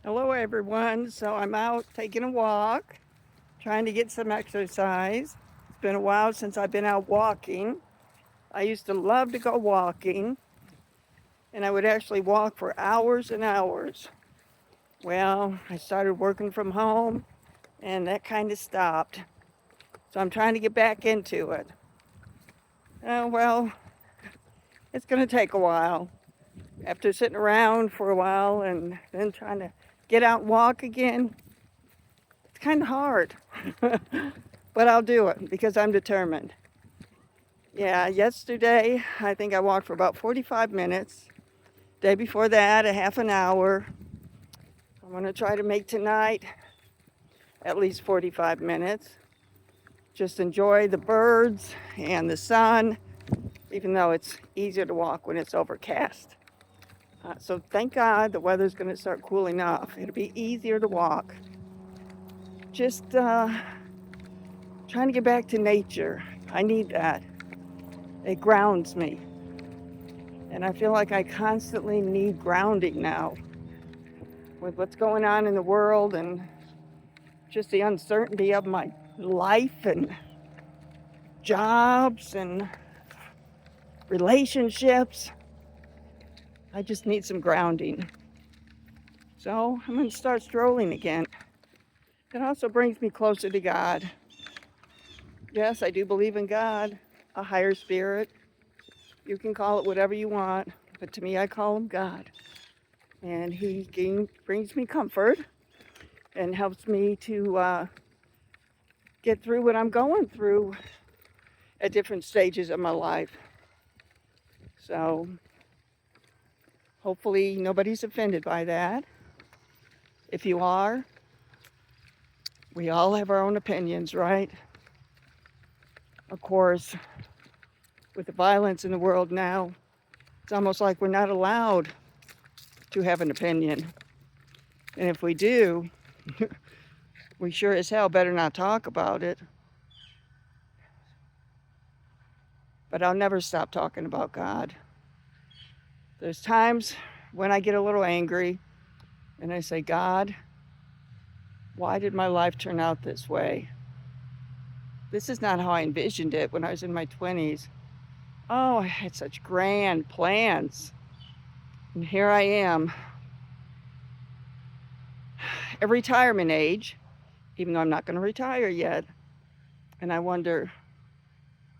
Hello everyone. So I'm out taking a walk, trying to get some exercise. It's been a while since I've been out walking. I used to love to go walking, and I would actually walk for hours and hours. Well, I started working from home, and that kind of stopped. So I'm trying to get back into it. Well, it's going to take a while. After sitting around for a while and then trying to get out and walk again, it's kind of hard. But I'll do it because I'm determined. Yeah, yesterday I think I walked for about 45 minutes. Day before that, a half an hour. I'm going to try to make tonight at least 45 minutes. Just enjoy the birds and the sun, even though it's easier to walk when it's overcast. So thank God the weather's going to start cooling off. It'll be easier to walk. Just trying to get back to nature. I need that. It grounds me. And I feel like I constantly need grounding now with what's going on in the world and just the uncertainty of my life and jobs and relationships. I just need some grounding. So I'm going to start strolling again. It also brings me closer to God. Yes, I do believe in God, a higher spirit. You can call it whatever you want, but to me, I call him God. And he brings me comfort and helps me to get through what I'm going through at different stages of my life. So hopefully nobody's offended by that. If you are, we all have our own opinions, right? Of course, with the violence in the world now, it's almost like we're not allowed to have an opinion. And if we do, we sure as hell better not talk about it. But I'll never stop talking about God. There's times when I get a little angry and I say, God, why did my life turn out this way? This is not how I envisioned it when I was in my 20s. Oh, I had such grand plans. And here I am at retirement age, even though I'm not going to retire yet. And I wonder,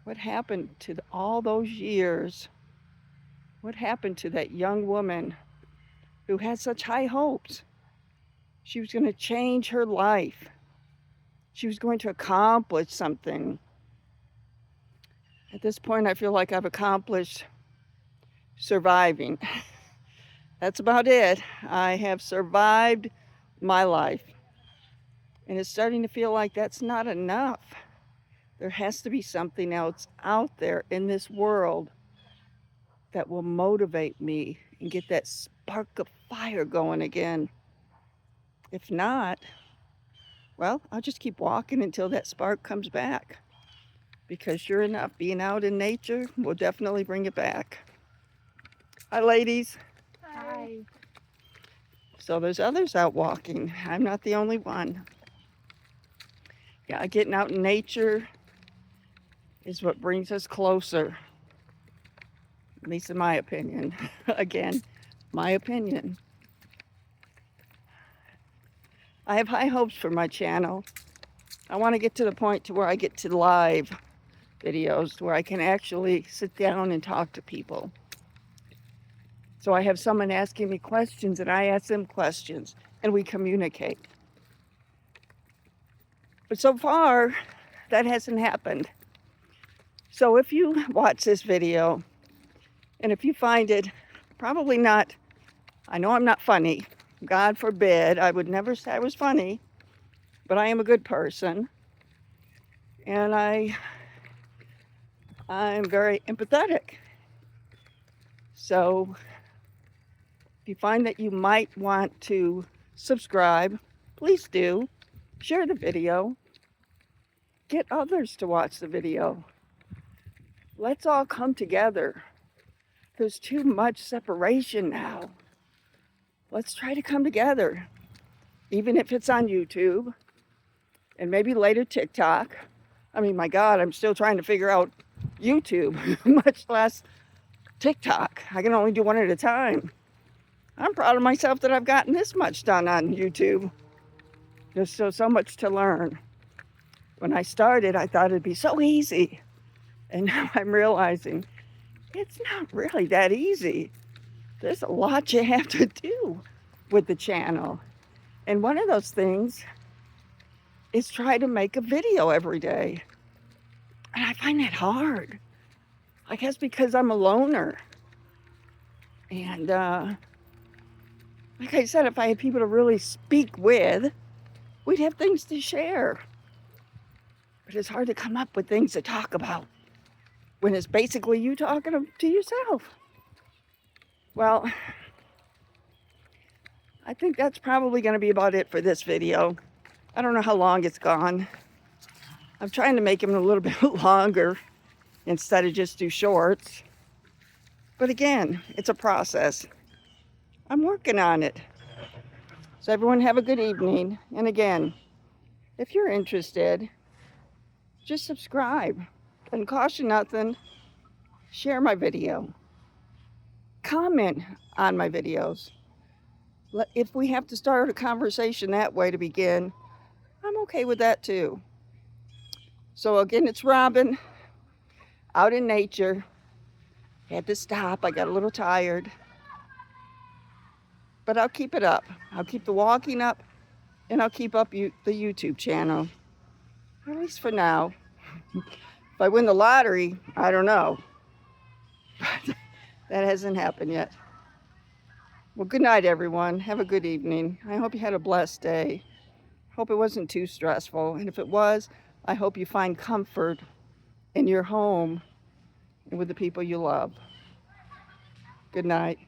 what happened to all those years? What happened to that young woman who had such high hopes? She was going to change her life. She was going to accomplish something. At this point, I feel like I've accomplished surviving. That's about it. I have survived my life. And it's starting to feel like that's not enough. There has to be something else out there in this world that will motivate me and get that spark of fire going again. If not, well, I'll just keep walking until that spark comes back. Because sure enough, being out in nature will definitely bring it back. Hi, ladies. Hi. So there's others out walking. I'm not the only one. Yeah, getting out in nature is what brings us closer, at least in my opinion. Again, my opinion. I have high hopes for my channel. I want to get to the point to where I get to live videos where I can actually sit down and talk to people. So I have someone asking me questions and I ask them questions and we communicate. But so far, that hasn't happened. So if you watch this video and if you find it probably not, I know I'm not funny. God forbid, I would never say I was funny, but I am a good person. And I'm very empathetic. So if you find that you might want to subscribe, please do. Share the video. Get others to watch the video. Let's all come together. There's too much separation now. Let's try to come together. even if it's on YouTube and maybe later TikTok. I mean, my God, I'm still trying to figure out YouTube, much less TikTok. I can only do one at a time. I'm proud of myself that I've gotten this much done on YouTube. There's still so much to learn. When I started, I thought it'd be so easy. And now I'm realizing it's not really that easy. There's a lot you have to do with the channel. And one of those things is try to make a video every day. And I find that hard. I guess because I'm a loner. And like I said, if I had people to really speak with, we'd have things to share. But it's hard to come up with things to talk about when it's basically you talking to yourself. Well, I think that's probably going to be about it for this video. I don't know how long it's gone. I'm trying to make them a little bit longer instead of just do shorts. But again, it's a process. I'm working on it. So everyone have a good evening. And again, if you're interested, just subscribe. Doesn't cost you nothing. Share my video. Comment on my videos. If we have to start a conversation that way to begin, I'm okay with that too. So again, it's Robin, out in nature. Had to stop, I got a little tired. But I'll keep it up. I'll keep the walking up, and I'll keep up the YouTube channel. At least for now. If I win the lottery, I don't know. That hasn't happened yet. Well, good night, everyone. Have a good evening. I hope you had a blessed day. Hope it wasn't too stressful. And if it was, I hope you find comfort in your home and with the people you love. Good night.